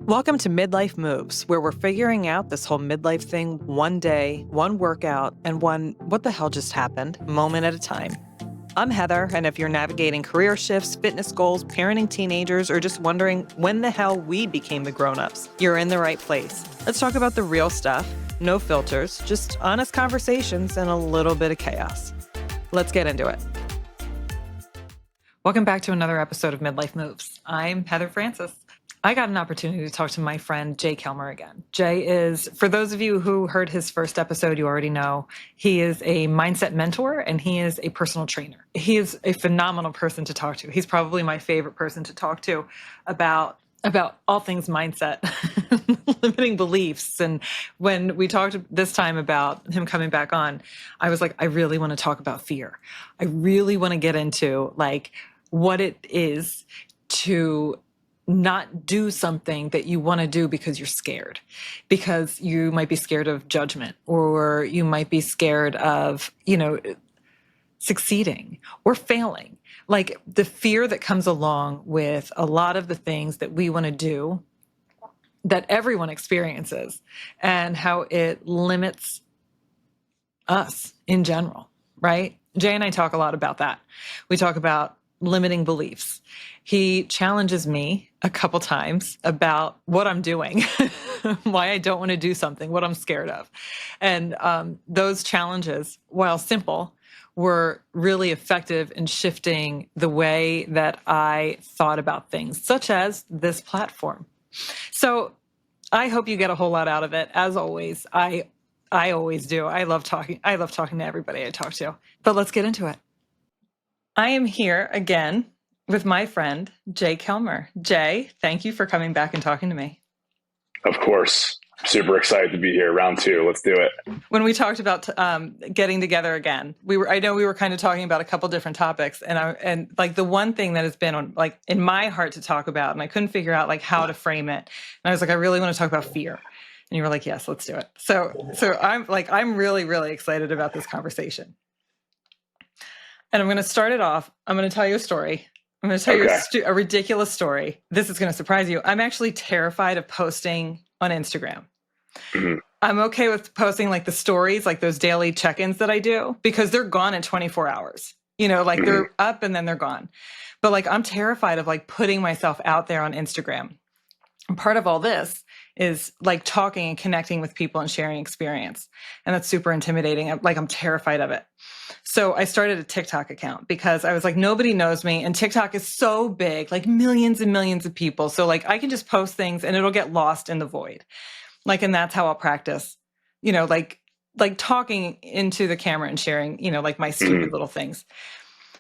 Welcome to Midlife Moves, where we're figuring out this whole midlife thing one day, one workout, and one what the hell just happened moment at a time. I'm Heather, and if you're navigating career shifts, fitness goals, parenting teenagers, or just wondering when the hell we became the grown-ups, you're in the right place. Let's talk about the real stuff, no filters, just honest conversations and a little bit of chaos. Let's get into it. Welcome back to another episode of Midlife Moves. I'm Heather Francis. I got an opportunity to talk to my friend Jay Kelmer again. Jay is, for those of you who heard his first episode, you already know, he is a mindset mentor and he is a personal trainer. He is a phenomenal person to talk to. He's probably my favorite person to talk to about all things mindset, limiting beliefs. And when we talked this time about him coming back on, I was like, I really want to talk about fear. I really want to get into like what it is to not do something that you want to do because you're scared, because you might be scared of judgment, or you might be scared of, succeeding or failing. Like the fear that comes along with a lot of the things that we want to do that everyone experiences, and how it limits us in general, right? Jay and I talk a lot about that. We talk about limiting beliefs. He challenges me a couple times about what I'm doing, why I don't want to do something, what I'm scared of. And those challenges, while simple, were really effective in shifting the way that I thought about things, such as this platform. So I hope you get a whole lot out of it. As always, I always do. I love talking to everybody I talk to. But let's get into it. I am here again with my friend, Jay Kelmer. Jay, thank you for coming back and talking to me. Of course. Super excited to be here. Round two. Let's do it. When we talked about getting together again, I know we were kind of talking about a couple different topics, and like the one thing that has been on like in my heart to talk about, and I couldn't figure out like how to frame it. And I was like, I really want to talk about fear. And you were like, yes, let's do it. So I'm really, really excited about this conversation. And I'm going to start it off. I'm going to tell you a story. I'm going to tell you a ridiculous story. This is going to surprise you. I'm actually terrified of posting on Instagram. Mm-hmm. I'm okay with posting like the stories, like those daily check-ins that I do, because they're gone in 24 hours. Like they're up and then they're gone. But like I'm terrified of like putting myself out there on Instagram. And part of all this is like talking and connecting with people and sharing experience. And that's super intimidating. I'm terrified of it. So I started a TikTok account because I was like, nobody knows me. And TikTok is so big, like millions and millions of people. So like I can just post things and it'll get lost in the void. And that's how I'll practice, like talking into the camera and sharing, like my stupid little things.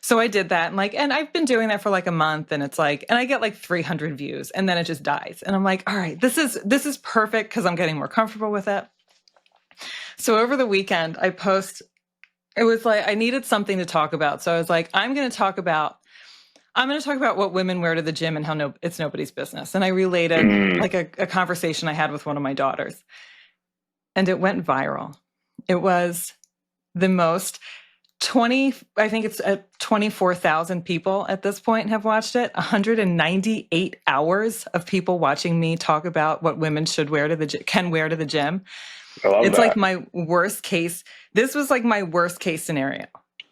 So I did that and I've been doing that for like a month, and it's like, and I get like 300 views and then it just dies. And I'm like, all right, this is perfect because I'm getting more comfortable with it. So over the weekend it was like, I needed something to talk about. So I was like, I'm going to talk about what women wear to the gym and how it's nobody's business. And I related like a conversation I had with one of my daughters, and it went viral. It was the most I think it's at 24,000 people at this point have watched it. 198 hours of people watching me talk about what women can wear to the gym. I love it's that. like my worst case. This was like my worst case scenario.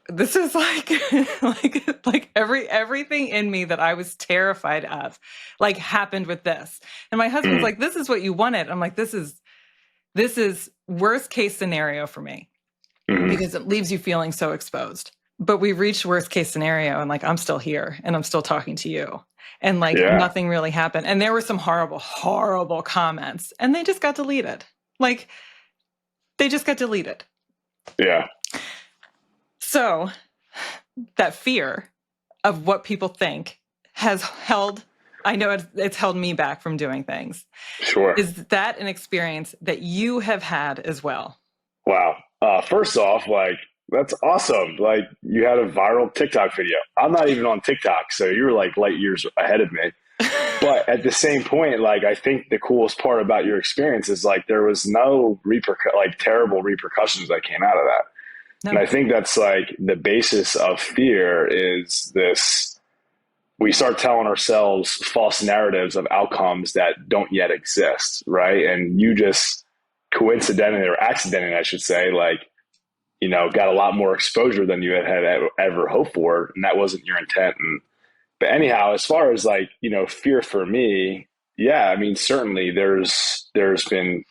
This is like, like everything in me that I was terrified of, like happened with this. And my husband's like, this is what you wanted. I'm like, this is worst case scenario for me. Because it leaves you feeling so exposed. But we reached worst case scenario, and like I'm still here and I'm still talking to you. And like nothing really happened. And there were some horrible, horrible comments, and they just got deleted. Like they just got deleted. Yeah. So that fear of what people think has held, I know it's held me back from doing things. Sure. Is that an experience that you have had as well? Wow. First off, like, that's awesome. Like, you had a viral TikTok video. I'm not even on TikTok, so you're like light years ahead of me. But at the same point, like, I think the coolest part about your experience is like there was no terrible repercussions that came out of that. No. And I think that's like the basis of fear is this we start telling ourselves false narratives of outcomes that don't yet exist, right? And you just coincidentally or accidentally, I should say, like, got a lot more exposure than you had ever hoped for, and that wasn't your intent. And but anyhow, as far as like fear for me, yeah, I mean certainly there's been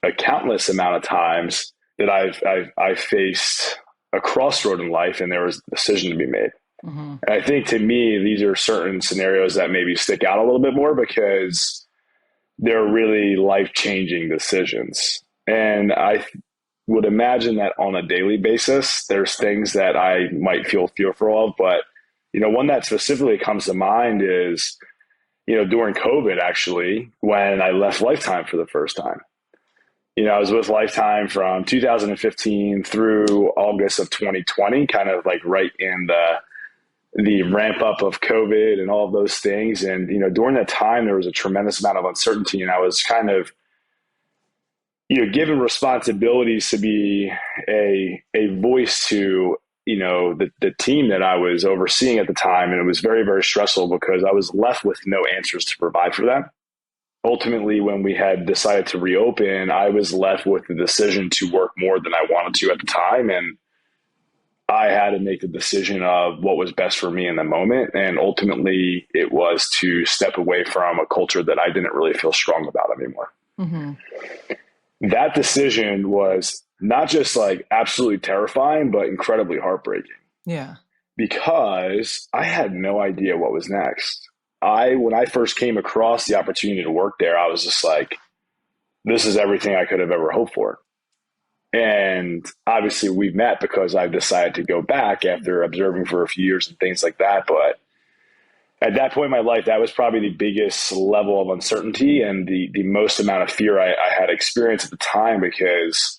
a countless amount of times that I've faced a crossroad in life, and there was a decision to be made. Mm-hmm. And I think to me, these are certain scenarios that maybe stick out a little bit more because they're really life changing decisions. And I would imagine that on a daily basis, there's things that I might feel fearful of. But, one that specifically comes to mind is, during COVID, actually, when I left Lifetime for the first time. I was with Lifetime from 2015 through August of 2020, kind of like right in the ramp up of COVID and all of those things. And, during that time, there was a tremendous amount of uncertainty. And I was kind of, given responsibilities to be a voice to, the team that I was overseeing at the time. And it was very, very stressful because I was left with no answers to provide for them. Ultimately, when we had decided to reopen, I was left with the decision to work more than I wanted to at the time. And I had to make the decision of what was best for me in the moment. And ultimately, it was to step away from a culture that I didn't really feel strong about anymore. Mm-hmm. That decision was not just like absolutely terrifying, but incredibly heartbreaking. Yeah. Because I had no idea what was next. When I first came across the opportunity to work there, I was just like, this is everything I could have ever hoped for. And obviously we've met because I've decided to go back after observing for a few years and things like that. But at that point in my life, that was probably the biggest level of uncertainty and the most amount of fear I had experienced at the time because,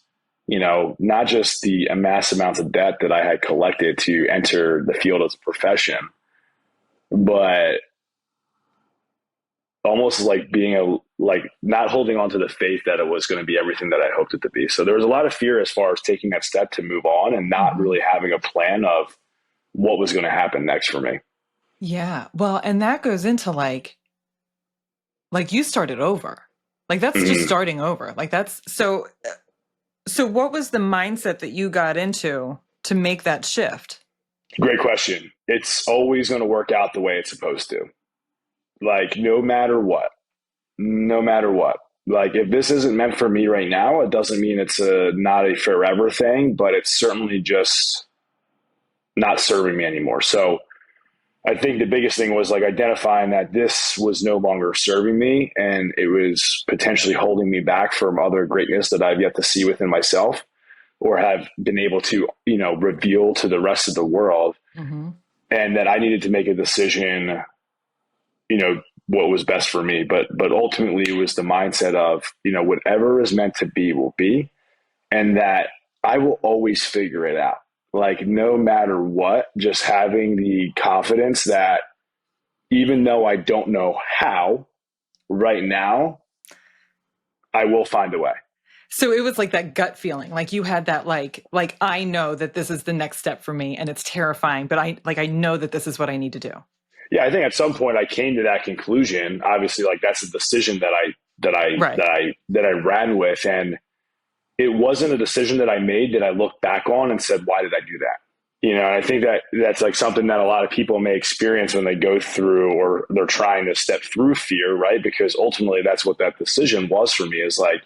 not just the mass amounts of debt that I had collected to enter the field as a profession, but almost like like not holding on to the faith that it was going to be everything that I hoped it to be. So there was a lot of fear as far as taking that step to move on and not really having a plan of what was going to happen next for me. Yeah. Well, and that goes into like you started over. Like that's just Mm-hmm. starting over. Like that's so what was the mindset that you got into to make that shift? Great question. It's always going to work out the way it's supposed to. Like no matter what, no matter what. Like if this isn't meant for me right now, it doesn't mean it's not a forever thing, but it's certainly just not serving me anymore. So I think the biggest thing was like identifying that this was no longer serving me and it was potentially holding me back from other greatness that I've yet to see within myself or have been able to, reveal to the rest of the world. Mm-hmm. And that I needed to make a decision, what was best for me. But ultimately it was the mindset of, whatever is meant to be will be, and that I will always figure it out. Like no matter what, just having the confidence that even though I don't know how right now, I will find a way. So it was like that gut feeling, like you had that like I know that this is the next step for me and it's terrifying, but I know that this is what I need to do. Yeah, I think at some point I came to that conclusion. Obviously, like that's a decision Right. that I ran with, and it wasn't a decision that I made that I looked back on and said, "Why did I do that?" And I think that that's like something that a lot of people may experience when they go through or they're trying to step through fear, right? Because ultimately, that's what that decision was for me. Is like,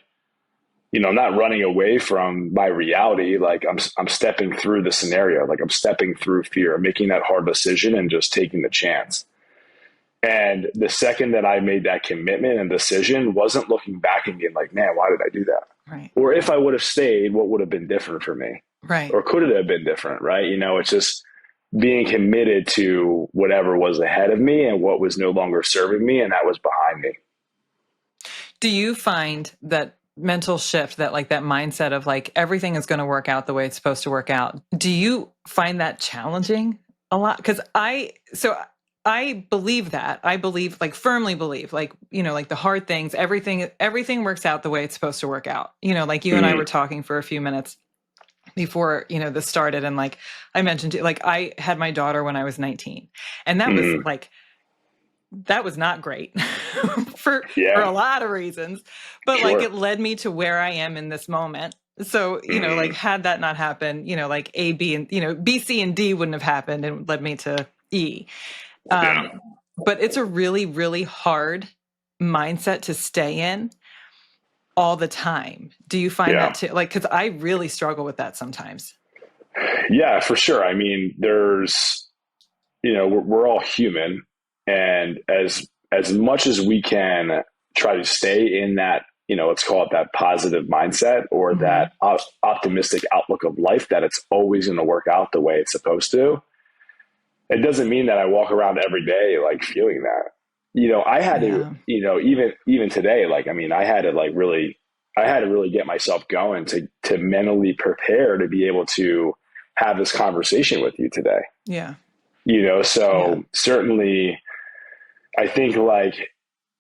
I'm not running away from my reality. Like I'm stepping through the scenario. Like I'm stepping through fear. I'm making that hard decision and just taking the chance. And the second that I made that commitment and decision, wasn't looking back and being like, man, why did I do that? Right. Or if I would have stayed, what would have been different for me? Right. Or could it have been different? Right. It's just being committed to whatever was ahead of me and what was no longer serving me. And that was behind me. Do you find that mental shift, that like that mindset of like everything is going to work out the way it's supposed to work out? Do you find that challenging a lot? Because I believe that. I believe, like firmly believe, like, like the hard things, everything works out the way it's supposed to work out. Like you and I were talking for a few minutes before, this started. And like I mentioned, like I had my daughter when I was 19, and Hmm. that was not great for Yeah, a lot of reasons, but like sure. it led me to where I am in this moment. So, like Hmm. had that not happened, like A, B, and B, C, and D wouldn't have happened and led me to E. Yeah, Um, but it's a really, really hard mindset to stay in all the time. Do you find that yeah, too? Like, because I really struggle with that sometimes. yeah, for sure. I mean, we're all human, and as much as we can try to stay in that, let's call it that positive mindset or Hmm. that optimistic outlook of life, that it's always going to work out the way it's supposed to. It doesn't mean that I walk around every day like feeling that. I had to, Yeah. even today, like, I mean, I had to really get myself going to mentally prepare to be able to have this conversation with you today. Yeah. Yeah. So certainly I think like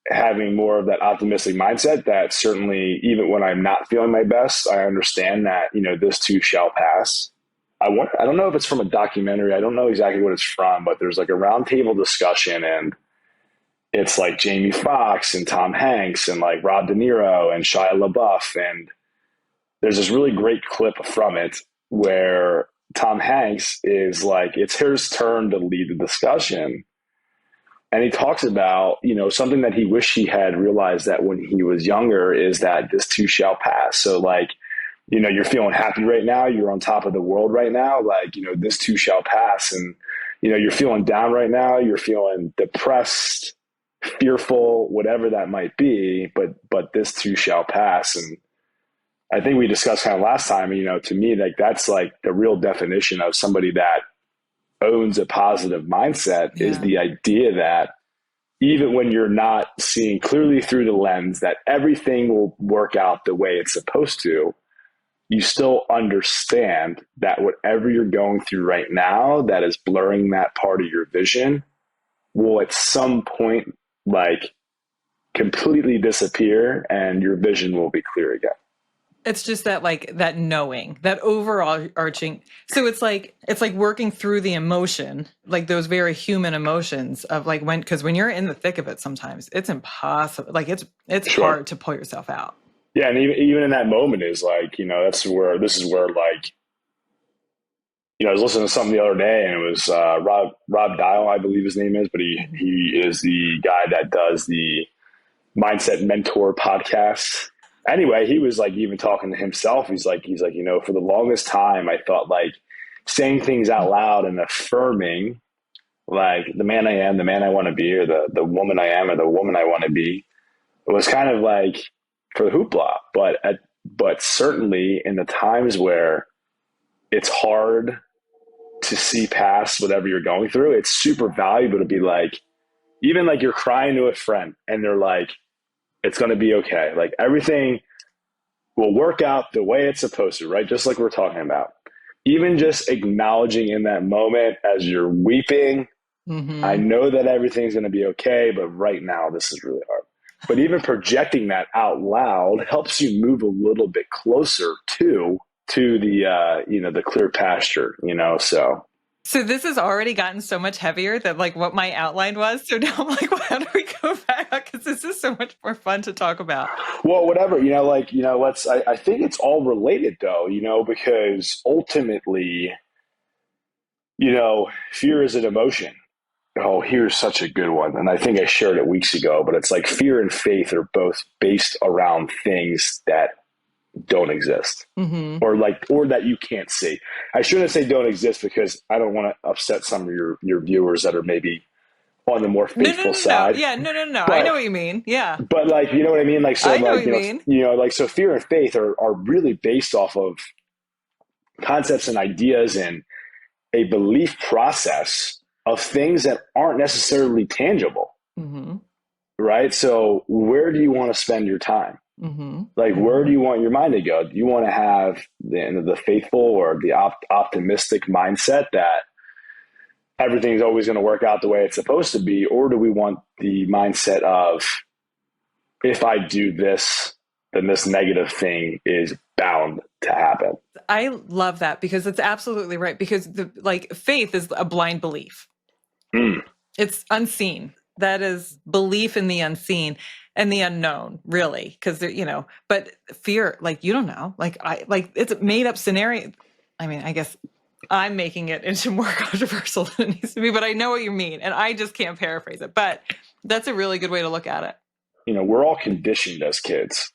having more of that optimistic mindset, that certainly even when I'm not feeling my best, I understand that, this too shall pass. I don't know if it's from a documentary. I don't know exactly what it's from, but there's like a roundtable discussion, and it's like Jamie Foxx and Tom Hanks and like Rob De Niro and Shia LaBeouf. And there's this really great clip from it where Tom Hanks is like, it's his turn to lead the discussion. And he talks about, something that he wished he had realized that when he was younger is that this too shall pass. So like, you're feeling happy right now, you're on top of the world right now, like, this too shall pass. And, you're feeling down right now, you're feeling depressed, fearful, whatever that might be, but this too shall pass. And I think we discussed kind of last time, to me, like that's like the real definition of somebody that owns a positive mindset, is Yeah. the idea that even when you're not seeing clearly through the lens that everything will work out the way it's supposed to, you still understand that whatever you're going through right now that is blurring that part of your vision will at some point like completely disappear and your vision will be clear again. It's just that like that knowing, that overall arching. So it's like working through the emotion, like those very human emotions of like because when you're in the thick of it, sometimes it's impossible. Like it's Sure. hard to pull yourself out. Yeah. And even in that moment is like, this is where like, I was listening to something the other day, and it was Rob Dial, I believe his name is, but Mhm. he is the guy that does the Mindset Mentor podcast. Anyway, he was like even talking to himself. He's like, for the longest time, I thought like saying things out loud and affirming like the man I am, the man I want to be, or the woman I am, or the woman I want to be, it was kind of like for the hoopla. But certainly in the times where it's hard to see past whatever you're going through, it's super valuable to be like, even like you're crying to a friend and they're like, it's going to be okay. Like everything will work out the way it's supposed to, right? Just like we're talking about. Even just acknowledging in that moment as you're weeping, I Mhm. know that everything's going to be okay, but right now this is really hard. But even projecting that out loud helps you move a little bit closer to the the clear pasture, So So this has already gotten so much heavier than like what my outline was. So now I'm like, well, how do we go back? Because this is so much more fun to talk about. well, whatever, let's. I think it's all related though, because ultimately, fear is an emotion. Oh, here's such a good one. And I think I shared it weeks ago, but it's like fear and faith are both based around things that don't exist, Hmm. or that you can't see. I shouldn't say don't exist because I don't want to upset some of your viewers that are maybe on the more No, no, faithful no, no. side. Yeah, no, no, no. I know But what you mean. Yeah, like, you know what I mean? Like, so I know what like, you mean. like, so fear and faith are really based off of concepts and ideas and a belief process of things that aren't necessarily tangible, Hmm. right? So where do you want to spend your time? Hmm. Like, where do Hmm. you want your mind to go? Do you want to have the faithful or the optimistic mindset that everything's always going to work out the way it's supposed to be? Or do we want the mindset of, if I do this, then this negative thing is bound to happen. I love that because it's absolutely right. Because faith is a blind belief. Mm. It's unseen. That is belief in the unseen and the unknown, really. Because but fear, like you don't know. It's a made up scenario. I mean, I guess I'm making it into more controversial than it needs to be, but I know what you mean, and I just can't paraphrase it. But that's a really good way to look at it. We're all conditioned as kids.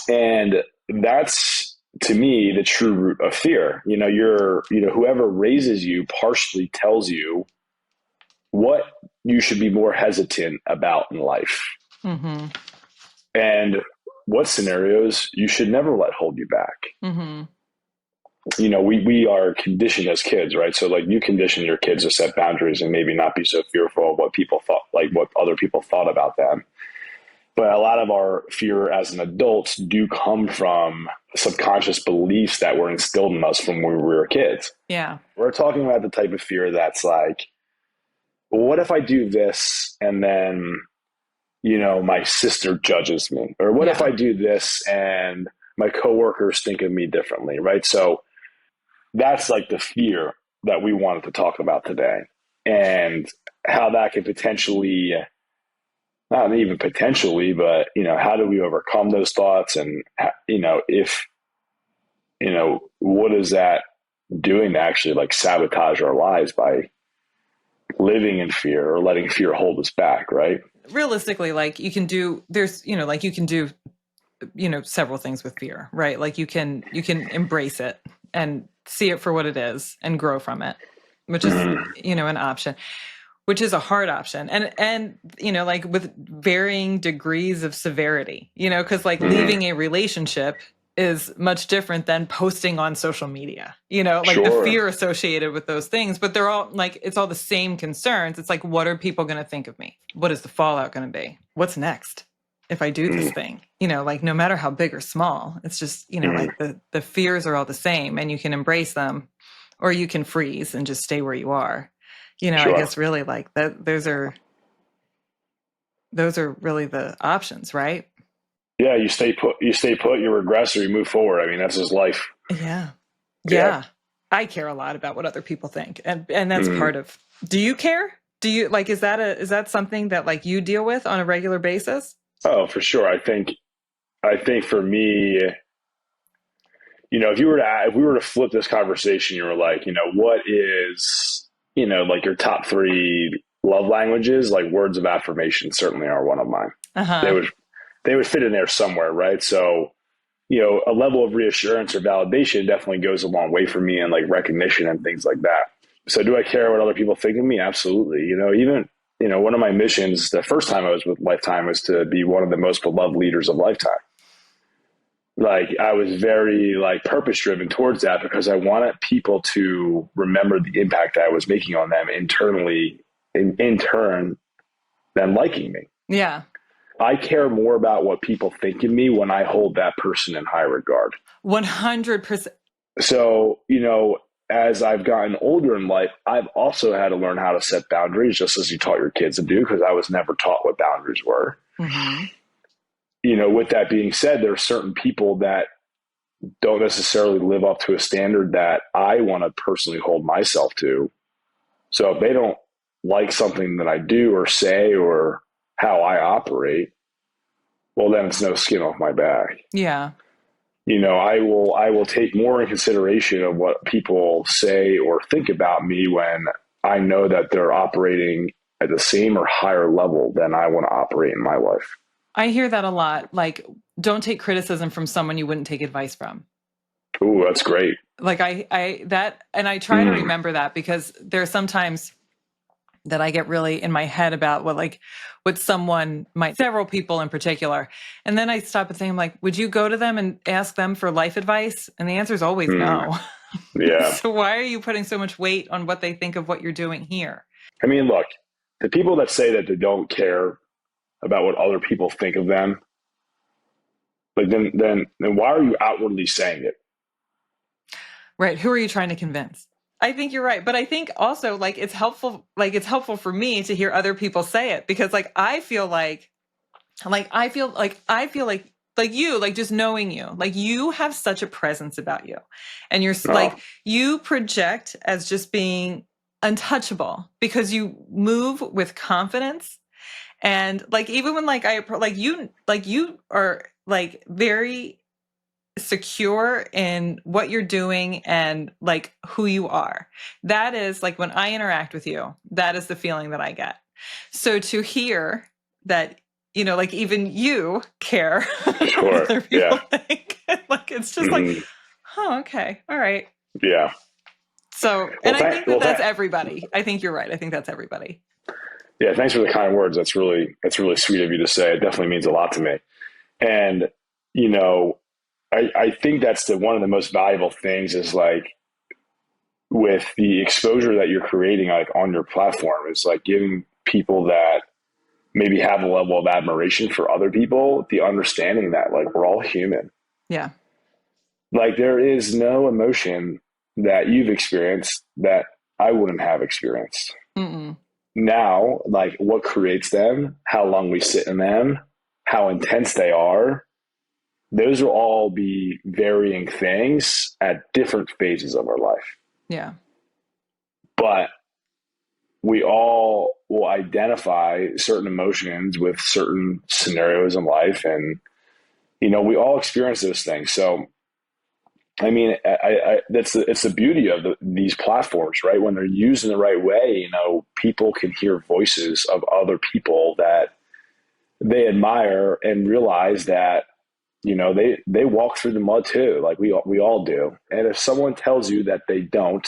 And that's, to me, the true root of fear. Whoever raises you partially tells you what you should be more hesitant about in life. Mm-hmm. And what scenarios you should never let hold you back. Mm-hmm. We are conditioned as kids, right? So like you condition your kids to set boundaries and maybe not be so fearful of what people thought, like what other people thought about them. But a lot of our fear as an adults do come from subconscious beliefs that were instilled in us from when we were kids. Yeah. We're talking about the type of fear that's like, well, what if I do this and then, my sister judges me? Or what if I do this and my coworkers think of me differently, right? So that's like the fear that we wanted to talk about today, and how that could potentially, not even potentially, but how do we overcome those thoughts, and if what is that doing to actually like sabotage our lives by living in fear or letting fear hold us back, right? Realistically, like you can do several things with fear, right? Like you can embrace it and see it for what it is and grow from it, which is an option, which is a hard option, and like with varying degrees of severity, because like leaving a relationship is much different than posting on social media, like the Sure. fear associated with those things, but they're all like, it's all the same concerns. It's like, what are people going to think of me? What is the fallout going to be? What's next if I do this thing? Like no matter how big or small, it's just, like the fears are all the same, and you can embrace them or you can freeze and just stay where you are. Sure. I guess really like that. Those are really the options, right? Yeah, you stay put, you regress, or you move forward. I mean, that's just life. Yeah. Yeah. Yeah. I care a lot about what other people think. And that's part of, do you care? Do you like, is that something that like you deal with on a regular basis? Oh, for sure. I think for me, if we were to flip this conversation, you were like, what is, like your top three love languages? Like words of affirmation certainly are one of mine. They Uh-huh. would, they would fit in there somewhere, right? So, a level of reassurance or validation definitely goes a long way for me, and like recognition and things like that. So do I care what other people think of me? Absolutely. Even, one of my missions the first time I was with Lifetime was to be one of the most beloved leaders of Lifetime. Like I was very like purpose driven towards that because I wanted people to remember the impact I was making on them internally, in turn, than liking me. Yeah. I care more about what people think of me when I hold that person in high regard. 100%. So, as I've gotten older in life, I've also had to learn how to set boundaries, just as you taught your kids to do, because I was never taught what boundaries were. Mm-hmm. With that being said, there are certain people that don't necessarily live up to a standard that I want to personally hold myself to. So if they don't like something that I do or say or how I operate, well, then it's no skin off my back. Yeah. I will take more in consideration of what people say or think about me when I know that they're operating at the same or higher level than I want to operate in my life. I hear that a lot. Like, don't take criticism from someone you wouldn't take advice from. Ooh, that's great. Like and I try to remember that, because there's sometimes that I get really in my head about what someone might, several people in particular. And then I stop and think, I'm like, would you go to them and ask them for life advice? And the answer is always no. Yeah. So why are you putting so much weight on what they think of what you're doing here? I mean, look, the people that say that they don't care about what other people think of them, like then why are you outwardly saying it? Right. Who are you trying to convince? I think you're right. But I think also it's helpful for me to hear other people say it, because I feel like Like I feel like you, like just knowing you, like you have such a presence about you, and you're Oh, like you project as just being untouchable because you move with confidence. And like even when like you are like very secure in what you're doing and like who you are. That is like when I interact with you, that is the feeling that I get. So to hear that, like even you care what sure. other Yeah. people think, like it's just like, Hmm. oh, okay, all right. Yeah. So, Well, and I think that well, that's everybody. I think you're right. I think that's everybody. yeah. Thanks for the kind words. That's really sweet of you to say. It definitely means a lot to me. And you know, I think that's one of the most valuable things is like with the exposure that you're creating like on your platform is like giving people that maybe have a level of admiration for other people the understanding that like we're all human. Yeah. Like there is no emotion that you've experienced that I wouldn't have experienced. Mm-mm. Now, like what creates them, how long we sit in them, how intense they are, those will all be varying things at different phases of our life. Yeah. But we all will identify certain emotions with certain scenarios in life. And, we all experience those things. So, I mean, it's the beauty of these platforms, right? When they're used in the right way, people can hear voices of other people that they admire and realize that they walk through the mud too, like we all do. And if someone tells you that they don't,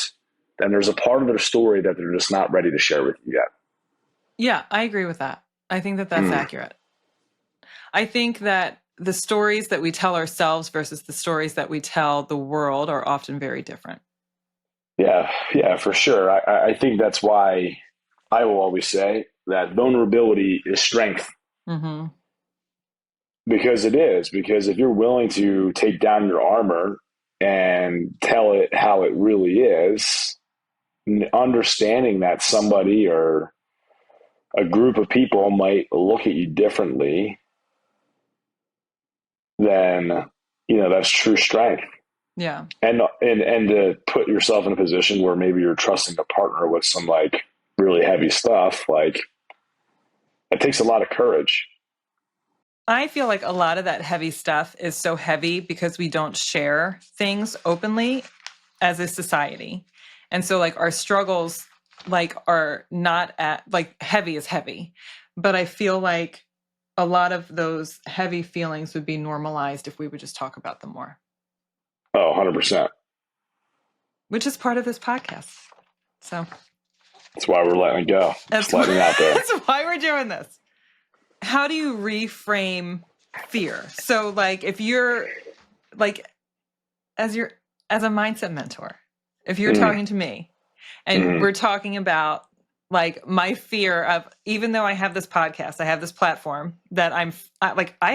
then there's a part of their story that they're just not ready to share with you yet. Yeah, I agree with that. I think that that's Mm. accurate. I think that the stories that we tell ourselves versus the stories that we tell the world are often very different. Yeah, yeah, for sure. I think that's why I will always say that vulnerability is strength, Hmm. because it is. Because if you're willing to take down your armor and tell it how it really is, understanding that somebody or a group of people might look at you differently, then that's true strength. Yeah. And to put yourself in a position where maybe you're trusting a partner with some like really heavy stuff, like it takes a lot of courage. I feel like a lot of that heavy stuff is so heavy because we don't share things openly as a society. And so like our struggles like are not at like heavy is heavy. But I feel like a lot of those heavy feelings would be normalized if we would just talk about them more, Oh, 100%. which is part of this podcast. So That's why we're letting it go. that's Just letting it out there. that's why we're doing this. How do you reframe fear? So like if you're like as your as a mindset mentor, if you're Mm, talking to me and mm, we're talking about like my fear of, even though I have this podcast, I have this platform that I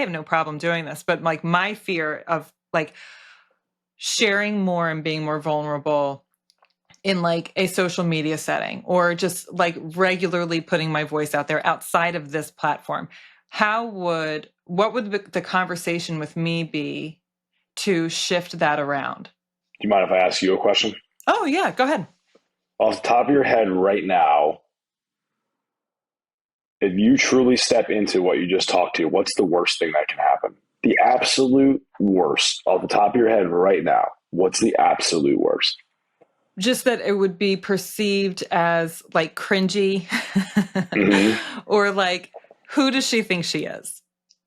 have no problem doing this, but like my fear of like sharing more and being more vulnerable in like a social media setting or just like regularly putting my voice out there outside of this platform. What would the conversation with me be to shift that around? do you mind if I ask you a question? Oh yeah, go ahead. Off the top of your head right now, if you truly step into what you just talked to, what's the worst thing that can happen? The absolute worst, off the top of your head right now, what's the absolute worst? Just that it would be perceived as like cringy Mm-hmm. or like, who does she think she is?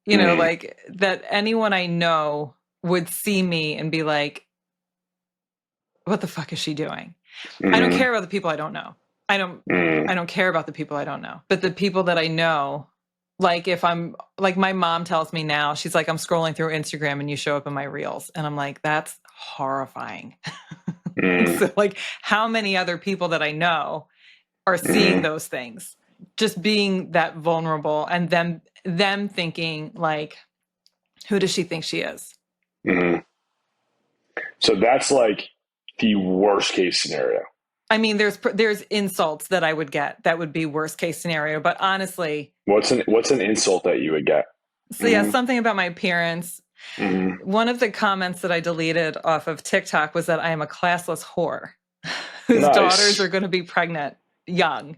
Mm-hmm. Like that anyone I know would see me and be like, what the fuck is she doing? I don't Mm-hmm. care about the people I don't know. I don't Mm-hmm. I don't care about the people I don't know. But the people that I know, like if I'm like my mom tells me now, she's like, I'm scrolling through Instagram and you show up in my reels. And I'm like, that's horrifying. So like how many other people that I know are seeing Mm-hmm. those things? Just being that vulnerable and them thinking like, who does she think she is? Mm-hmm. So that's like the worst case scenario. I mean, there's insults that I would get that would be worst case scenario, but honestly, What's an insult that you would get? So yeah, something about my appearance. Mm-hmm. One of the comments that I deleted off of TikTok was that I am a classless whore whose daughters are Nice. going to be pregnant young.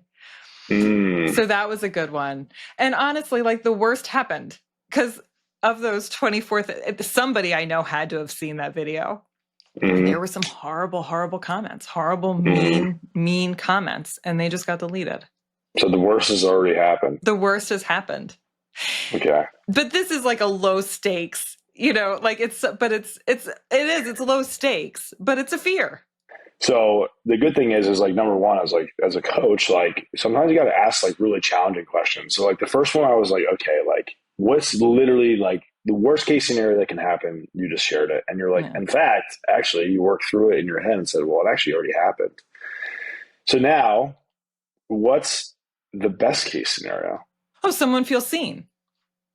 Mm. So that was a good one. And honestly, like the worst happened because of those 24, somebody I know had to have seen that video. And there Mm. were some horrible, horrible comments, horrible, Mm. mean comments, and they just got deleted. So the worst has already happened. The worst has happened. Okay. But this is like a low stakes, like it's low stakes, but it's a fear. So the good thing is like number one, I was like as a coach, like sometimes you got to ask like really challenging questions. So like the first one, I was like, okay, like what's literally like the worst case scenario that can happen? You just shared it, and you're like, Yeah. in fact, actually, you worked through it in your head and said, well, it actually already happened. So now, what's the best case scenario? Oh, someone feels seen.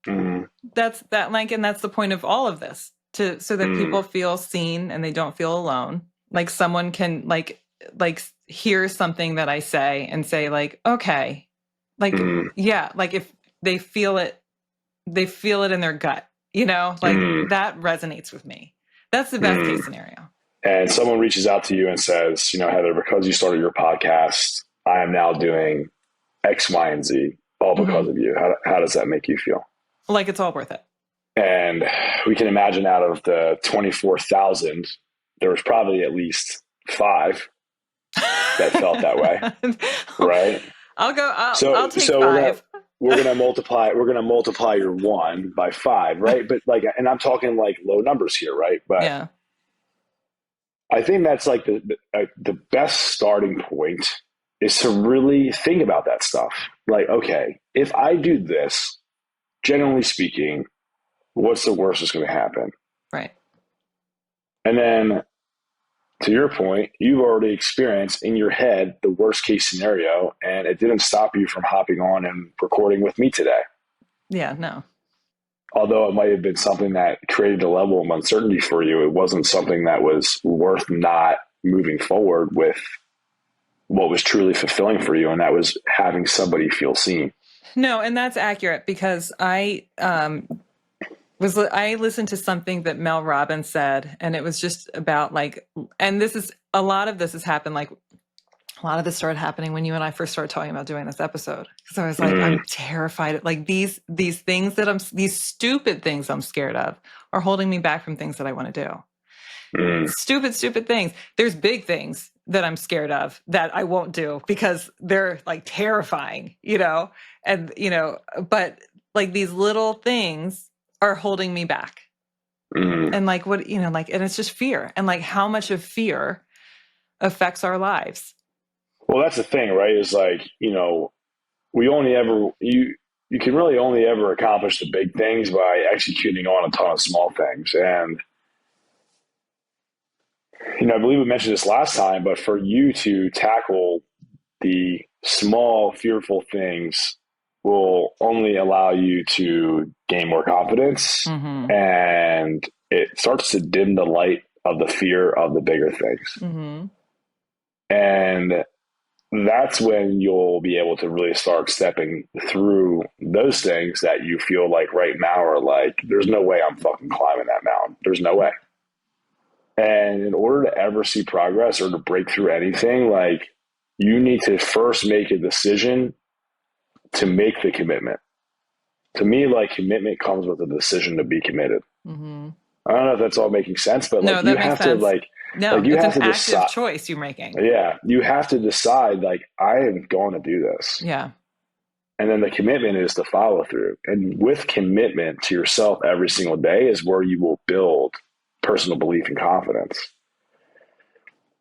Mm. And that's the point of all of this, so that Mm. people feel seen and they don't feel alone. Like someone can hear something that I say and say like, okay, like, Mm. yeah, like if they feel it in their gut, like Mm. that resonates with me. That's the best Mm. case scenario. And someone reaches out to you and says, Heather, because you started your podcast, I am now doing X, Y, and Z, all because Mm-hmm. of you. How does that make you feel? Like it's all worth it. And we can imagine out of the 24,000, there was probably at least five that felt that way, right? I'll take five. We're gonna multiply your one by five, right? But like, and I'm talking like low numbers here, right? But Yeah. I think that's like the best starting point is to really think about that stuff. Like, okay, if I do this, generally speaking, what's the worst that's going to happen? Right. And then to your point, you've already experienced in your head the worst case scenario, and it didn't stop you from hopping on and recording with me today. Yeah, no. Although it might have been something that created a level of uncertainty for you, it wasn't something that was worth not moving forward with what was truly fulfilling for you, and that was having somebody feel seen. No, and that's accurate because I listened to something that Mel Robbins said, and it was just about like, and a lot of this has happened, like a lot of this started happening when you and I first started talking about doing this episode. Because I was like, Mm. I'm terrified. Like these things these stupid things I'm scared of are holding me back from things that I want to do. Mm. Stupid things. There's big things that I'm scared of that I won't do because they're like terrifying, and, but like these little things are holding me back. Mm. And like what, and it's just fear, and like how much of fear affects our lives. Well, that's the thing, right? Is like, we only ever, you can really only ever accomplish the big things by executing on a ton of small things. And, I believe we mentioned this last time, but for you to tackle the small, fearful things will only allow you to gain more confidence, Mm-hmm. and it starts to dim the light of the fear of the bigger things. Mm-hmm. And that's when you'll be able to really start stepping through those things that you feel like right now are like, there's no way I'm fucking climbing that mountain. There's no way. And in order to ever see progress or to break through anything, like you need to first make a decision to make the commitment. To me, like commitment comes with a decision to be committed. Mm-hmm. I don't know if that's all making sense, but No, like you that makes have to sense. like No, you it's have an to active decide. choice you're making. Yeah, you have to decide like I am going to do this. Yeah. And then the commitment is the follow through. And with commitment to yourself every single day is where you will build personal belief and confidence.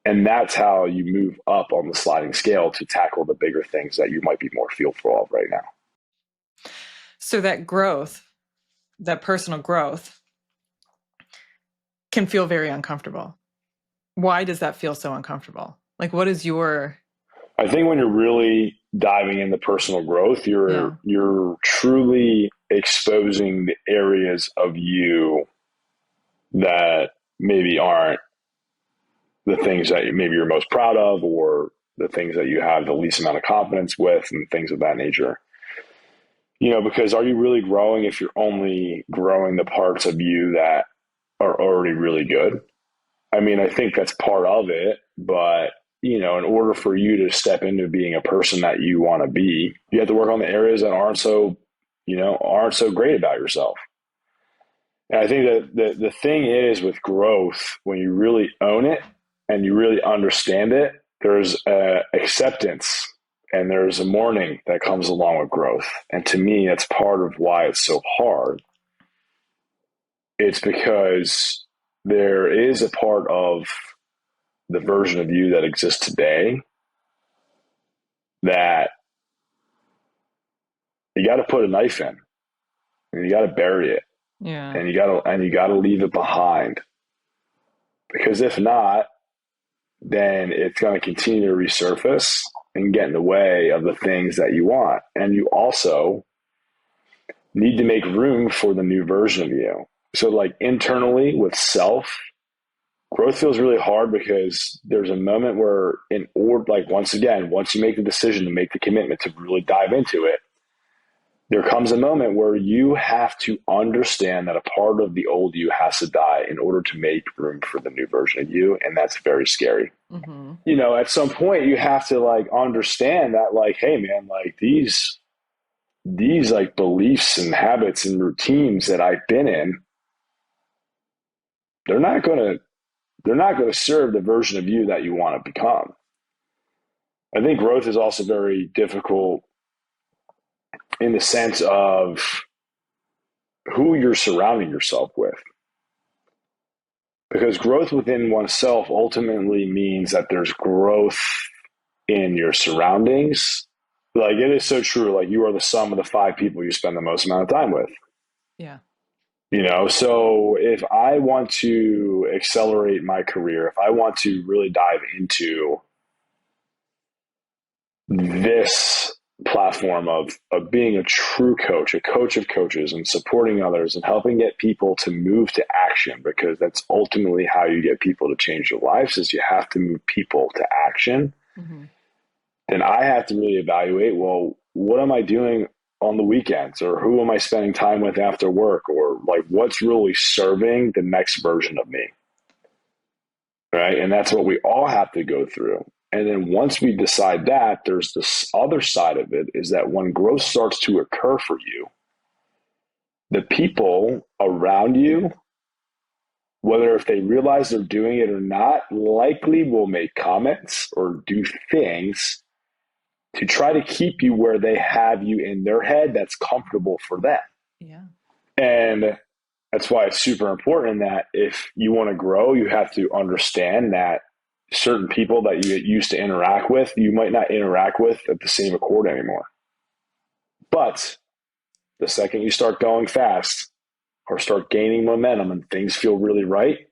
And that's how you move up on the sliding scale to tackle the bigger things that you might be more fearful of right now. So that growth, that personal growth, can feel very uncomfortable. Why does that feel so uncomfortable? Like, what is your... I think when you're really diving into personal growth, you're truly exposing the areas of you that maybe aren't the things that maybe you're most proud of, or the things that you have the least amount of confidence with, and things of that nature. Because are you really growing if you're only growing the parts of you that are already really good? I mean, I think that's part of it, but in order for you to step into being a person that you want to be, you have to work on the areas that aren't so great about yourself. And I think that the thing is with growth, when you really own it and you really understand it, there's acceptance and there's a mourning that comes along with growth. And to me, that's part of why it's so hard. It's because there is a part of the version of you that exists today that you got to put a knife in and you got to bury it Yeah. and you got to leave it behind, because if not, then it's going to continue to resurface and get in the way of the things that you want. And you also need to make room for the new version of you. So like internally with self, growth feels really hard because there's a moment where once you make the decision to make the commitment to really dive into it, there comes a moment where you have to understand that a part of the old you has to die in order to make room for the new version of you. And that's very scary. Mm-hmm. At some point you have to like understand that like, hey man, like these like beliefs and habits and routines that I've been in, they're not gonna serve the version of you that you want to become. I think growth is also very difficult in the sense of who you're surrounding yourself with. Because growth within oneself ultimately means that there's growth in your surroundings. Like it is so true. Like you are the sum of the five people you spend the most amount of time with. Yeah. So if I want to accelerate my career, if I want to really dive into this platform of being a true coach, a coach of coaches, and supporting others and helping get people to move to action, because that's ultimately how you get people to change their lives, is you have to move people to action. Mm-hmm. Then I have to really evaluate, well, what am I doing on the weekends, or who am I spending time with after work, or like what's really serving the next version of me. Right. And that's what we all have to go through. And then once we decide that, there's this other side of it, is that when growth starts to occur for you, the people around you, whether if they realize they're doing it or not, likely will make comments or do things to try to keep you where they have you in their head that's comfortable for them. Yeah. And that's why it's super important that if you want to grow, you have to understand that certain people that you used to interact with, you might not interact with at the same accord anymore. But the second you start going fast or start gaining momentum and things feel really right,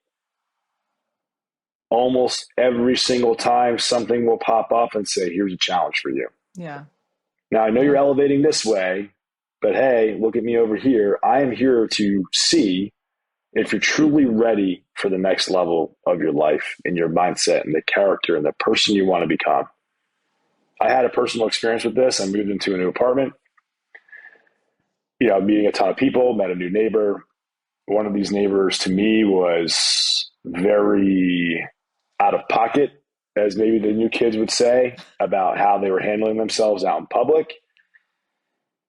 almost every single time something will pop up and say, here's a challenge for you. Yeah. Now, I know Yeah. you're elevating this way, but hey, look at me over here. I am here to see if you're truly ready for the next level of your life and your mindset and the character and the person you want to become. I had a personal experience with this. I moved into a new apartment, meeting a ton of people, met a new neighbor. One of these neighbors to me was very out of pocket, as maybe the new kids would say, about how they were handling themselves out in public.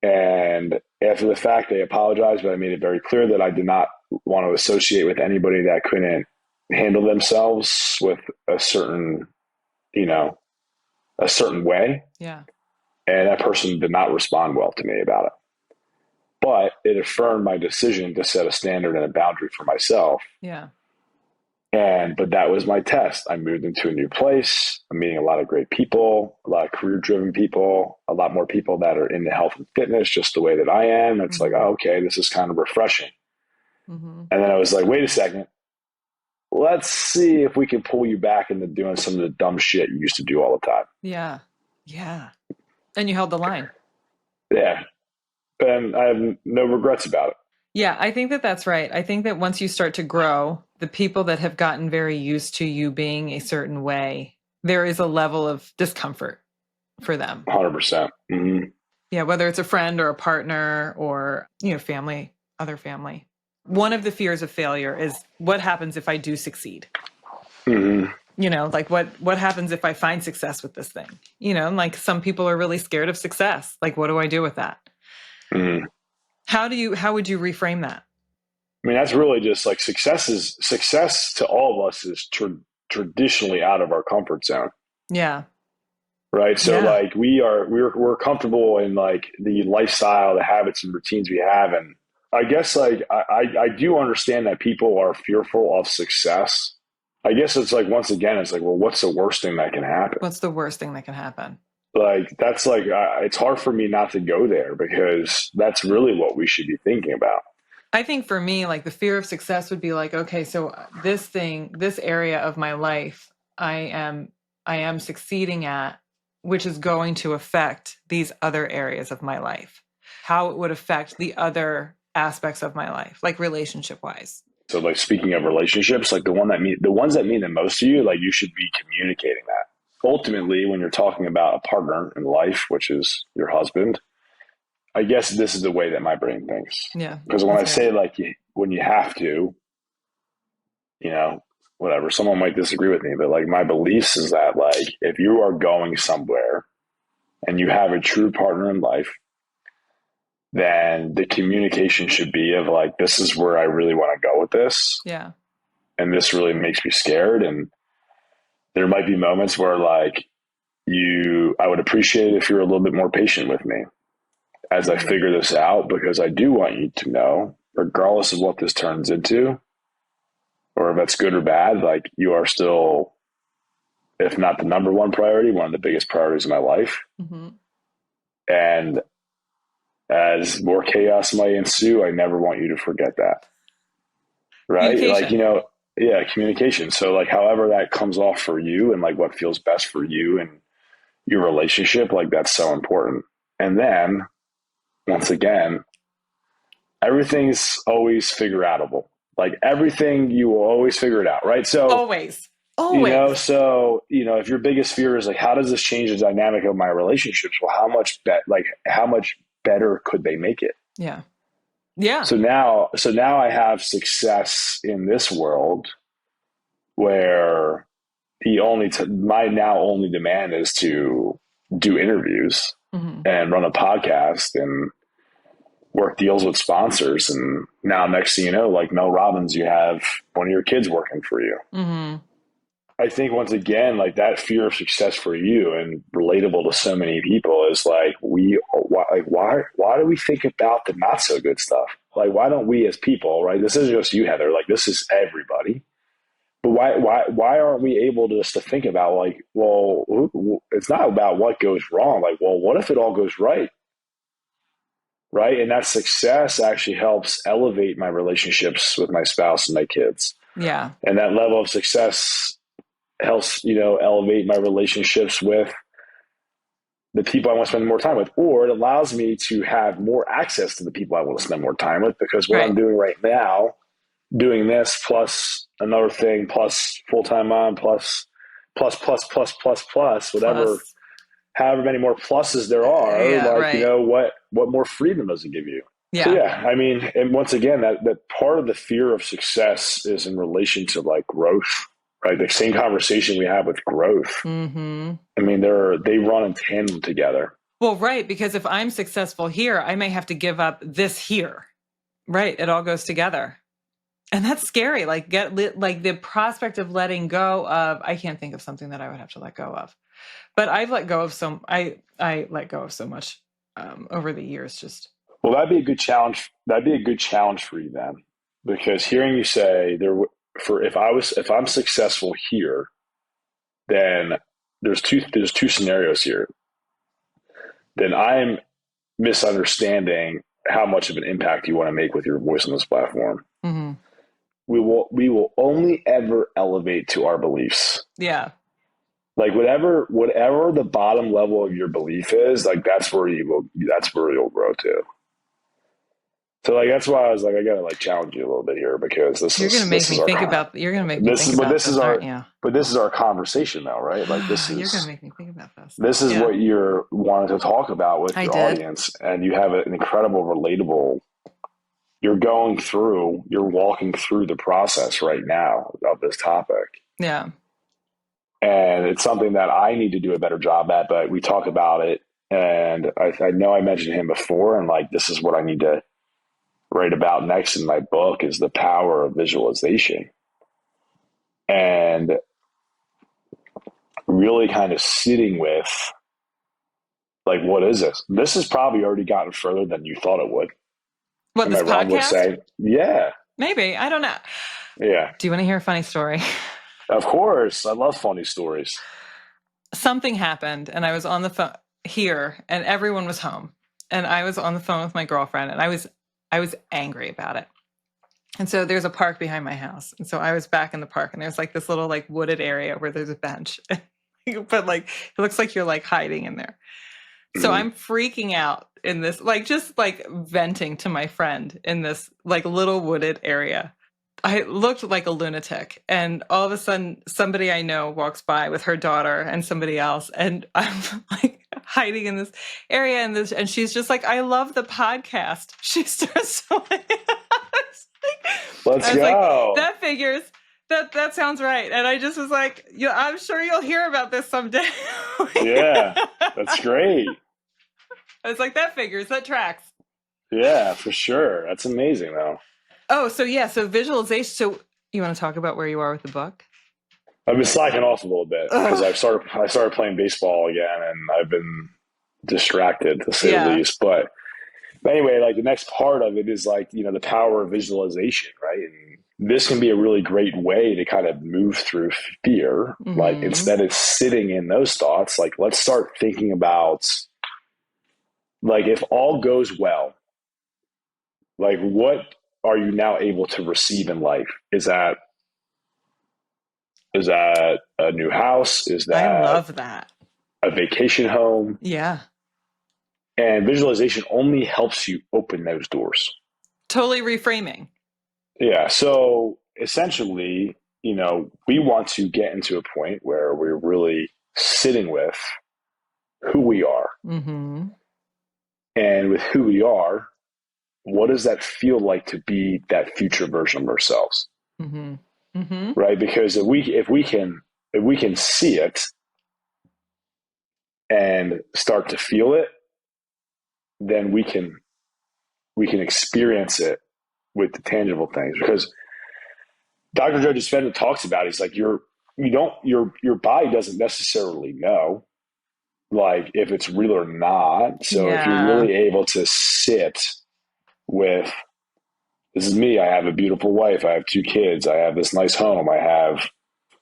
And after the fact, they apologized, but I made it very clear that I did not want to associate with anybody that couldn't handle themselves with a certain, a certain way. Yeah. And that person did not respond well to me about it. But it affirmed my decision to set a standard and a boundary for myself. Yeah. But that was my test. I moved into a new place. I'm meeting a lot of great people, a lot of career driven people, a lot more people that are into health and fitness, just the way that I am. It's like, oh, okay, this is kind of refreshing. Mm-hmm. And then I was like, wait a second. Let's see if we can pull you back into doing some of the dumb shit you used to do all the time. Yeah. Yeah. And you held the line. Yeah. And I have no regrets about it. Yeah, I think that that's right. I think that once you start to grow, the people that have gotten very used to you being a certain way, there is a level of discomfort for them. 100%. Mm-hmm. Yeah, whether it's a friend or a partner or, family, other family. One of the fears of failure is what happens if I do succeed? Mm-hmm. Like what happens if I find success with this thing? And like some people are really scared of success. Like, what do I do with that? Mm-hmm. How would you reframe that? I mean, that's really just like success to all of us is traditionally out of our comfort zone. Yeah. Right. So Yeah. like we're comfortable in like the lifestyle, the habits and routines we have. And I guess like I do understand that people are fearful of success. I guess it's like, once again, it's like, well, what's the worst thing that can happen? What's the worst thing that can happen? Like, that's like, it's hard for me not to go there because that's really what we should be thinking about. I think for me, like the fear of success would be like, okay, so this area of my life, I am succeeding at, which is going to affect these other areas of my life. How it would affect the other aspects of my life, like relationship wise. So like, speaking of relationships, like the ones that mean the most to you, like you should be communicating that. Ultimately, when you're talking about a partner in life, which is your husband, I guess this is the way that my brain thinks. Yeah, Because when I that's say good. like when you have to, you know, whatever, someone might disagree with me, but like my beliefs is that like if you are going somewhere and you have a true partner in life, then the communication should be of like, this is where I really want to go with this. Yeah. And this really makes me scared. And there might be moments where like I would appreciate it if you're a little bit more patient with me as I Mm-hmm. figure this out, because I do want you to know, regardless of what this turns into, or if it's good or bad, like you are still, if not the number one priority, one of the biggest priorities of my life. Mm-hmm. And as more chaos might ensue, I never want you to forget that. Right? Like, Communication. yeah, communication. So like however that comes off for you and like what feels best for you and your relationship, like that's so important. And then once again, everything's always figure outable. Like everything, you will always figure it out, right? So, Always. Always. if your biggest fear is like, how does this change the dynamic of my relationships? Well, how much better could they make it? Yeah. Yeah. So now I have success in this world where my now only demand is to do interviews Mm-hmm. and run a podcast and work deals with sponsors. And now, next thing you know, like Mel Robbins, you have one of your kids working for you. Mm-hmm. I think once again, like that fear of success for you and relatable to so many people is like, why do we think about the not so good stuff? Like, why don't we as people, right? This isn't just you, Heather, like this is everybody. But why aren't we able to just to think about like, well, it's not about what goes wrong. Like, well, what if it all goes right? Right. And that success actually helps elevate my relationships with my spouse and my kids. Yeah. And that level of success helps, elevate my relationships with the people I want to spend more time with, or it allows me to have more access to the people I want to spend more time with, because what I'm Right. doing right now, doing this plus another thing, plus full-time mom, plus, whatever, Plus. however many more pluses there are, Yeah. like, Right. what more freedom does it give you? So Yeah. yeah, I mean, and once again, that part of the fear of success is in relation to like growth, right? The same conversation we have with growth. Mm-hmm. I mean, they run in tandem together. Well, right. Because if I'm successful here, I may have to give up this here. Right. It all goes together. And that's scary. Like like the prospect of letting go of, I can't think of something that I would have to let go of, but I've let go of I let go of so much over the years. Just, Well, that'd be a good challenge. That'd be a good challenge for you then, because hearing you say if I'm successful here, then there's two scenarios here. Then I'm misunderstanding how much of an impact you want to make with your voice on this platform. mm-hmm. We will only ever elevate to our beliefs. Yeah. Like whatever the bottom level of your belief is, like that's where you'll grow to. So like that's why I was like, I gotta like challenge you a little bit here, because You're going to make me think this is about this, aren't you? our conversation now, right? Like this You're going to is make me think about this. This is Yeah, what you're wanting to talk about with I your did. audience, and you have an incredible, relatable. You're walking through the process right now of this topic. Yeah. And it's something that I need to do a better job at, but we talk about it. And I know I mentioned him before, and like, this is what I need to write about next in my book is the power of visualization and really kind of sitting with like, what is this? This has probably already gotten further than you thought it would. What, Am I this wrong with podcast? saying? Yeah. Maybe. I don't know. Yeah. Do you want to hear a funny story? Of course. I love funny stories. Something happened and I was on the phone here and everyone was home. And I was on the phone with my girlfriend and I was angry about it. And so there's a park behind my house. And so I was back in the park and there's like this little like wooded area where there's a bench. But like it looks like you're like hiding in there. So Mhm. I'm freaking out in this, like just like venting to my friend in this like little wooded area. I looked like a lunatic. And all of a sudden, somebody I know walks by with her daughter and somebody else. And I'm like hiding in this area. And she's just like, I love the podcast. She starts to Let's I was like, go. that figures. That sounds right. And I just was like, yeah, I'm sure you'll hear about this someday. Yeah. That's great. I was like, that figures, that tracks. Yeah, for sure. That's amazing though. Oh, so yeah, so visualization. So you want to talk about where you are with the book? I've been slacking off a little bit because Ugh, I started playing baseball again and I've been distracted to say the yeah. least. But anyway, like the next part of it is like, the power of visualization, right? And this can be a really great way to kind of move through fear. Like Mm-hmm. instead of sitting in those thoughts, like let's start thinking about like if all goes well, like what are you now able to receive in life? Is that a new house? Is I that love that. a vacation home? Yeah. And visualization only helps you open those doors. Totally reframing. Yeah. So essentially, we want to get into a point where we're really sitting with who we are. Mm-hmm. And with who we are, what does that feel like to be that future version of ourselves? Mm-hmm. Mm-hmm. Right? Because if we can see it and start to feel it, then we can experience it with the tangible things. Because Dr. Joe Dispenza talks about it. He's like your body doesn't necessarily know like if it's real or not. So if you're Yeah. really able to sit with this is me, I have a beautiful wife, I have 2 kids, I have this nice home, I have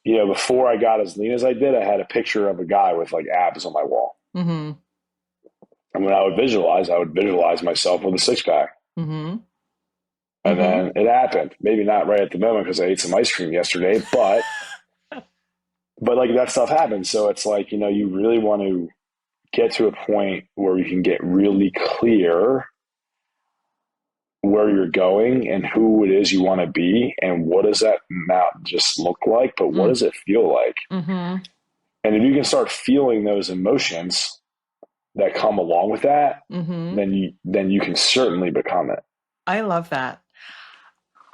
before I got as lean as I did, I had a picture of a guy with like abs on my wall. Mm-hmm. And when I would visualize myself with a 6 pack. Mm-hmm. And Mm-hmm. then it happened. Maybe not right at the moment because I ate some ice cream yesterday, but like that stuff happens. So it's like, you really want to get to a point where you can get really clear where you're going and who it is you want to be and what does that not just look like, but what does it feel like? Mm-hmm. And if you can start feeling those emotions that come along with that, Mm-hmm. then you can certainly become it. I love that.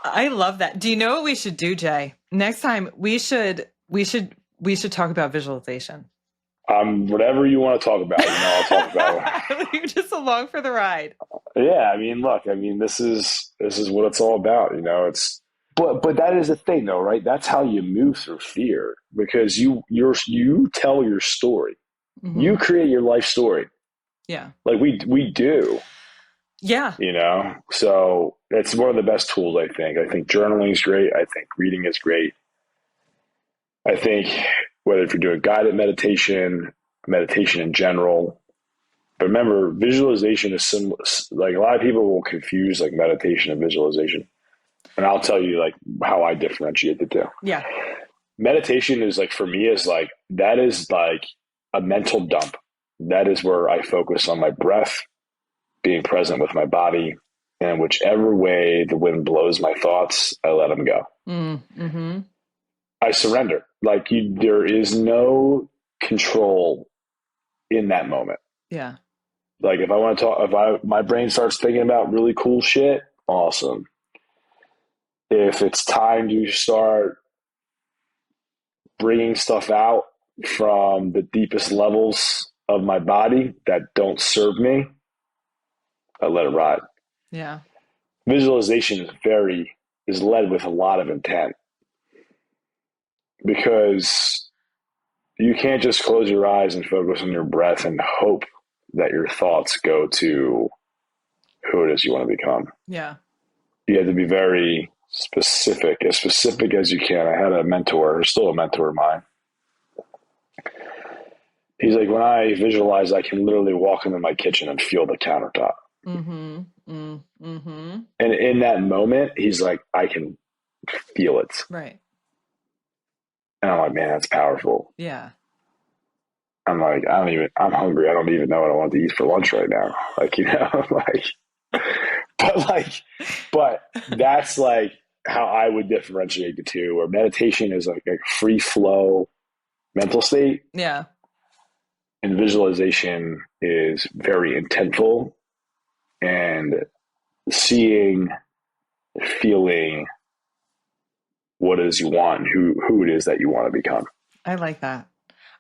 I love that. Do you know what we should do, Jay? Next time we should talk about visualization. Whatever you want to talk about, I'll talk about it. You're just along for the ride. Yeah, I mean, look, I mean, this is what it's all about, it's but that is the thing though, right? That's how you move through fear because you tell your story. Mm-hmm. You create your life story. Yeah. Like we do, Yeah. So it's one of the best tools, I think. I think journaling is great. I think reading is great. I think whether if you're doing guided meditation in general, but remember, visualization is similar. Like a lot of people will confuse like meditation and visualization, and I'll tell you like how I differentiate the two. Yeah. Meditation is like for me is like that is like a mental dump. That is where I focus on my breath, being present with my body, and whichever way the wind blows my thoughts, I let them go. Mm-hmm. I surrender. Like there is no control in that moment. Yeah. Like if I want to talk, my brain starts thinking about really cool shit, awesome. If it's time to start bringing stuff out from the deepest levels of my body that don't serve me, I let it ride. Yeah. Visualization is led with a lot of intent because you can't just close your eyes and focus on your breath and hope that your thoughts go to who it is you want to become. Yeah. You have to be very specific as you can. I had a mentor, still a mentor of mine. He's like, when I visualize, I can literally walk into my kitchen and feel the countertop. Mm-hmm. Mm-hmm. And in that moment, he's like, I can feel it. Right. And I'm like, man, that's powerful. Yeah. I'm like, I'm hungry. I don't even know what I want to eat for lunch right now. Like, like, but like, but that's like how I would differentiate the two, where meditation is like a free flow mental state, Yeah. and visualization is very intentful and seeing, feeling what it is you want, and who it is that you want to become. I like that.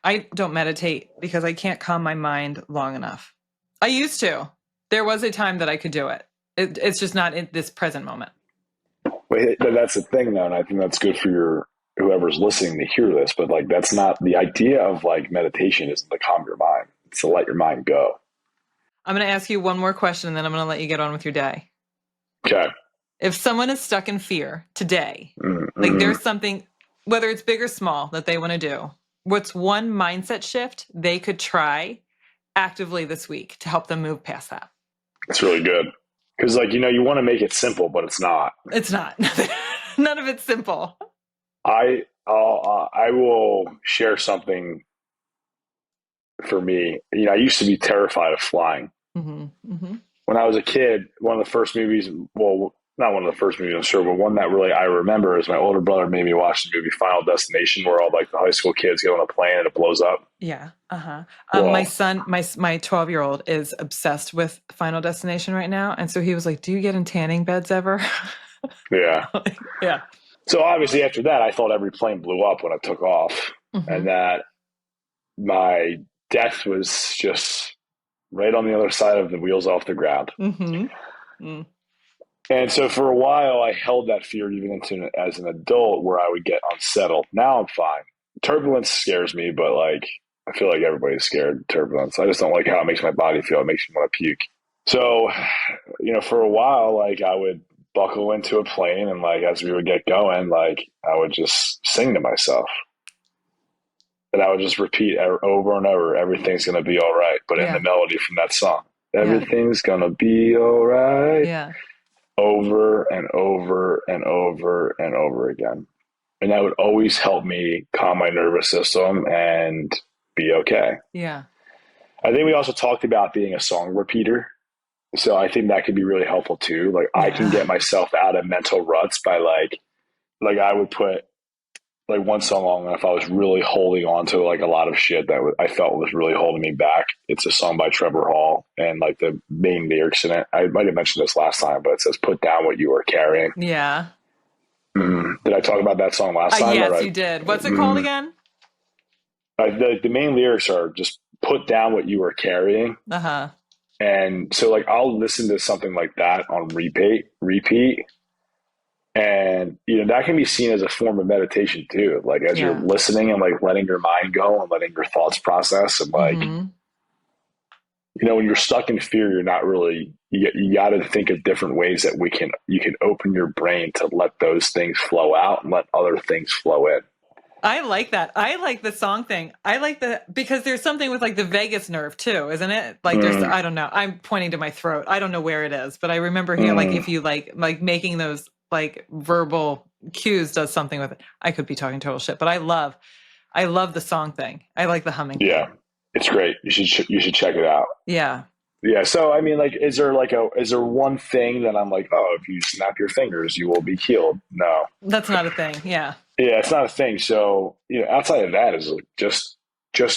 I don't meditate because I can't calm my mind long enough. I used to. There was a time that I could do it. It's just not in this present moment. But that's the thing, though, and I think that's good for your whoever's listening to hear this. But like, that's not the idea of like meditation. Isn't to calm your mind; it's to let your mind go. I'm going to ask you one more question, and then I'm going to let you get on with your day. Okay. If someone is stuck in fear today, like Mm-hmm. there's something, whether it's big or small, that they want to do, what's one mindset shift they could try actively this week to help them move past that? It's really good because, like, you want to make it simple, but it's not. It's not. None of it's simple. I will share something for me. I used to be terrified of flying. Mm-hmm. Mm-hmm. When I was a kid, one of the first movies, well, not one of the first movies, I'm sure, but one that really I remember is my older brother made me watch the movie Final Destination, where all like the high school kids get on a plane and it blows up. Yeah. Uh-huh. My Well, son, my 12-year-old is obsessed with Final Destination right now. And so he was like, do you get in tanning beds ever? yeah. Yeah. So obviously after that, I thought every plane blew up when it took off, Mm-hmm. and that my death was just right on the other side of the wheels off the ground. Mm-hmm. Mm. And so for a while, I held that fear even into as an adult, where I would get unsettled. Now I'm fine. Turbulence scares me, but like I feel like everybody's scared of turbulence. I just don't like how it makes my body feel. It makes me want to puke. So, for a while, like I would buckle into a plane, and like as we would get going, like I would just sing to myself, and I would just repeat over and over, "Everything's gonna be all right," but in the Yeah. melody from that song, Yeah. "Everything's gonna be all right." Yeah. Over and over and over and over again. And that would always help me calm my nervous system and be okay. Yeah. I think we also talked about being a song repeater. So I think that could be really helpful too. Like I can Yeah. get myself out of mental ruts by like I would put like one song on if I was really holding on to like a lot of shit that I felt was really holding me back. It's a song by Trevor Hall, and like the main lyrics in it, I might have mentioned this last time, but it says, "Put down what you are carrying." Yeah. Did I talk about that song last time? Or Yes, I, you did. What's it called again? the main lyrics are just put down what you are carrying. Uh-huh. And so like I'll listen to something like that on repeat. And that can be seen as a form of meditation too. Like as you're Yeah. listening and like letting your mind go and letting your thoughts process, and like Mm-hmm. when you're stuck in fear, you're not really you got to think of different ways that you can open your brain to let those things flow out and let other things flow in. I like that. I like the song thing. I like because there's something with like the vagus nerve too, isn't it? Like Mm, I don't know. I'm pointing to my throat. I don't know where it is, but I remember here, like mm, if you like making those like verbal cues does something with it. I could be talking total shit, but I love the song thing. I like the humming yeah, thing. it's great. You should check it out. Yeah. Yeah. So I mean, like, is there one thing that I'm like, oh, if you snap your fingers, you will be healed? No. That's not a thing. Yeah. Yeah, it's not a thing. So outside of that is like just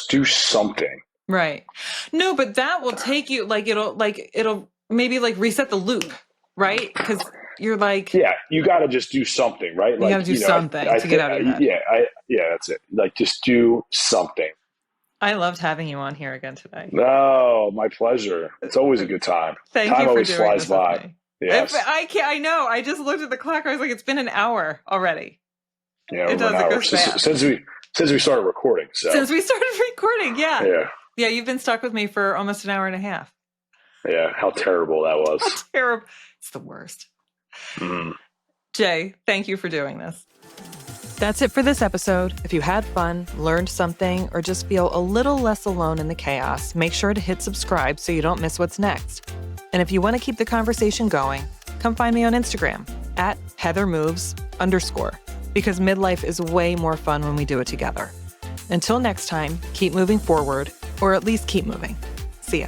do something. Right. No, but that will take you it'll maybe like reset the loop, right? Because you're like, Yeah, you got to just do something, right? you got Like, to do something I to get think, out of your head. yeah, that's it. Like, just do something. I loved having you on here again today. No, my pleasure. It's always a good time. Thank Time you for always doing flies this with by. me. Yes. I can't, I know. I just looked at the clock. I was like, it's been an hour already. Yeah, It over an does. It hour goes fast. since we started recording. So Since we started recording. Yeah. yeah, Yeah. You've been stuck with me for almost an hour and a half. yeah. How terrible that was. How terrible. It's the worst. Mm. Jay, thank you for doing this. That's it for this episode. If you had fun, learned something, or just feel a little less alone in the chaos, make sure to hit subscribe so you don't miss what's next. And if you want to keep the conversation going, come find me on Instagram at HeatherMoves_, because midlife is way more fun when we do it together. Until next time, keep moving forward, or at least keep moving. See ya.